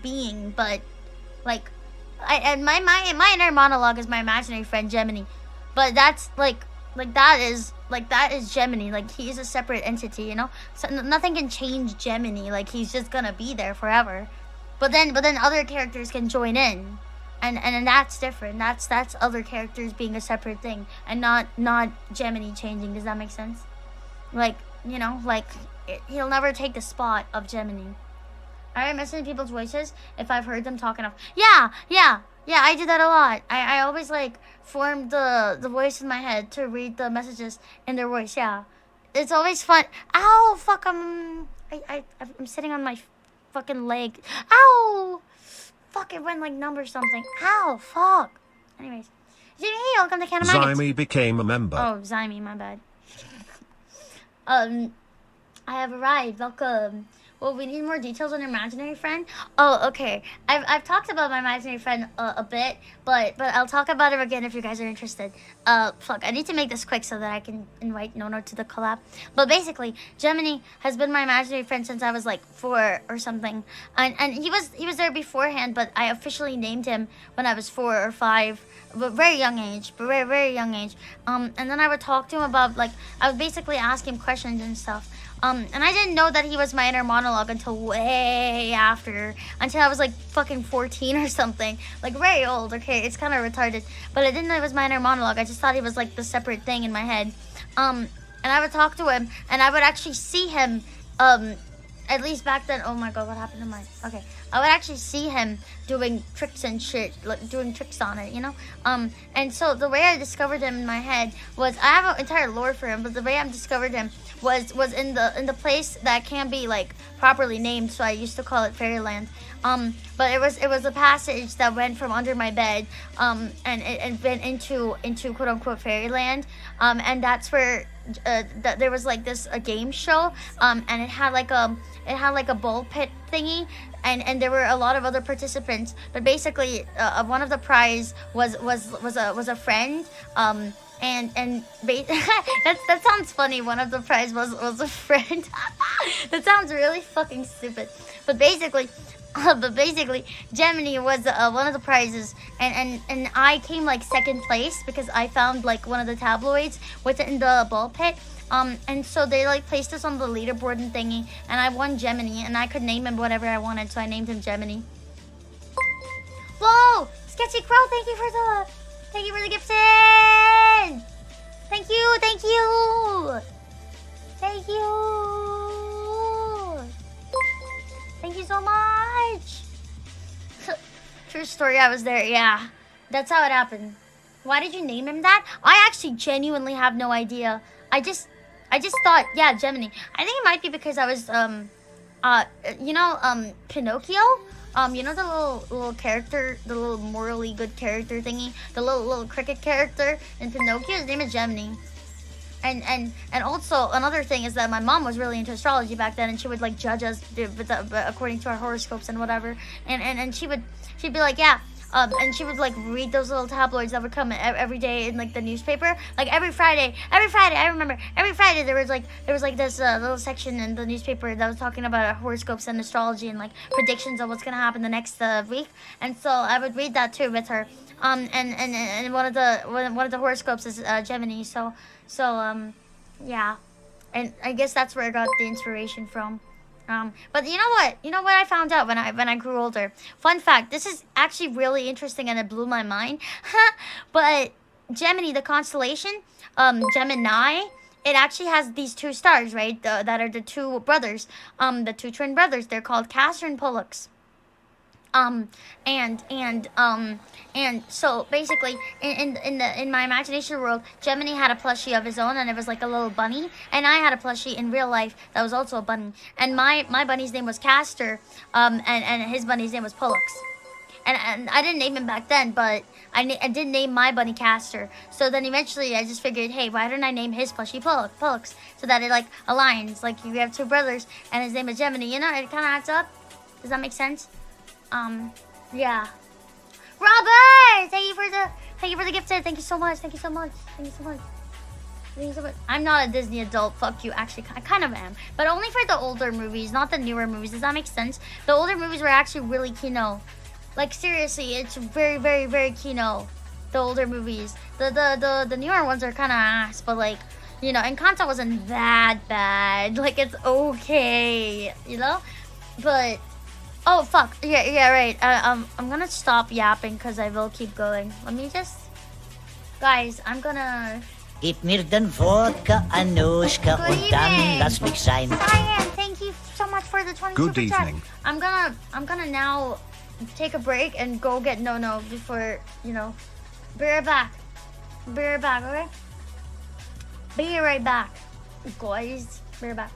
being, but like, and my inner monologue is my imaginary friend Gemini, but that's like that is Gemini. Like, he's a separate entity, you know. So nothing can change Gemini. Like, he's just gonna be there forever. But then other characters can join in, and that's different. That's other characters being a separate thing, and not Gemini changing. Does that make sense? Like, you know, like he'll never take the spot of Gemini. I listen to people's voices if I've heard them talk enough. Yeah, I do that a lot. I always like form the voice in my head to read the messages in their voice. Yeah, it's always fun. Ow, fuck! I'm sitting on my fucking leg. Ow, fuck! It went like numb or something. Ow, fuck. Anyways, Jimmy, welcome to Can of Maggots. Zyme became a member. Oh, Zyme, my bad. I have arrived. Welcome. Well, we need more details on your imaginary friend. Oh, okay. I've talked about my imaginary friend a bit, but I'll talk about it again if you guys are interested. Fuck, I need to make this quick so that I can invite Nono to the collab. But basically, Gemini has been my imaginary friend since I was like 4 or something, and he was there beforehand, but I officially named him when I was 4 or 5. But very young age, very young age. And then I would talk to him about, like, I would basically ask him questions and stuff. And I didn't know that he was my inner monologue until way after, until I was like fucking 14 or something, like very old. Okay, it's kind of retarded, but I didn't know it was my inner monologue. I just thought he was like the separate thing in my head. And I would talk to him, and I would actually see him. At least back then. Oh my god, what happened to my? Okay, I would actually see him doing tricks and shit, like doing tricks on it, you know. And so the way I discovered him in my head was, I have an entire lore for him, but the way I discovered him was in the place that can't be like properly named, so I used to call it Fairyland. But it was a passage that went from under my bed, and it went into quote unquote Fairyland, and that's where there was like a game show, and it had like a ball pit thingy, and there were a lot of other participants, but basically one of the prize was a friend, and that sounds funny. One of the prize was a friend. That sounds really fucking stupid, but basically Gemini was one of the prizes, and I came like second place because I found like one of the tabloids within the ball pit. And so they like placed us on the leaderboard and thingy, and I won Gemini, and I could name him whatever I wanted, so I named him Gemini. Whoa, Sketchy Crow, thank you for the gifted. Thank you. Thank you so much. True story, I was there. Yeah, that's how it happened. Why did you name him that? I actually genuinely have no idea. I just thought, yeah, Gemini. I think it might be because I was, Pinocchio? You know the little character, the little morally good character thingy? The little cricket character in Pinocchio? His name is Gemini. And also, another thing is that my mom was really into astrology back then, and she would, like, judge us according to our horoscopes and whatever. And she'd be like, yeah. And she would like read those little tabloids that would come every day in like the newspaper. Like every Friday, I remember every Friday there was like this little section in the newspaper that was talking about horoscopes and astrology and like predictions of what's gonna happen the next week. And so I would read that too with her. And one of the horoscopes is Gemini. So yeah, and I guess that's where I got the inspiration from. But you know what I found out when I grew older. Fun fact, this is actually really interesting and it blew my mind. But Gemini, the constellation, Gemini, it actually has these 2 stars, right? That are the 2 brothers, the 2 twin brothers. They're called Castor and Pollux. And so basically in my imagination world, Gemini had a plushie of his own, and it was like a little bunny, and I had a plushie in real life that was also a bunny, and my bunny's name was Castor, and his bunny's name was Pollux. And I didn't name him back then, but I did name my bunny Castor. So then eventually I just figured, hey, why don't I name his plushie Pollux, so that it like aligns, like you have 2 brothers and his name is Gemini, you know, it kind of adds up. Does that make sense? Yeah. Robert, thank you for the gifted. Thank you so much. I'm not a Disney adult. Fuck you. Actually, I kind of am, but only for the older movies, not the newer movies. Does that make sense? The older movies were actually really kino. Like seriously, it's very, very, very kino. The older movies. The newer ones are kind of ass, but like, you know, Encanto wasn't that bad. Like it's okay, you know. But oh fuck, yeah, right. I'm gonna stop yapping because I will keep going. Let me just, guys, I'm gonna. Gib mir den Wodka, Anushka, Good und dann evening. lass mich sein. Cyan, thank you so much for the 20 Good super chat. evening. I'm gonna now take a break and go get No before, you know. Be right back. Be right back, okay? Be right back, guys. Be right back.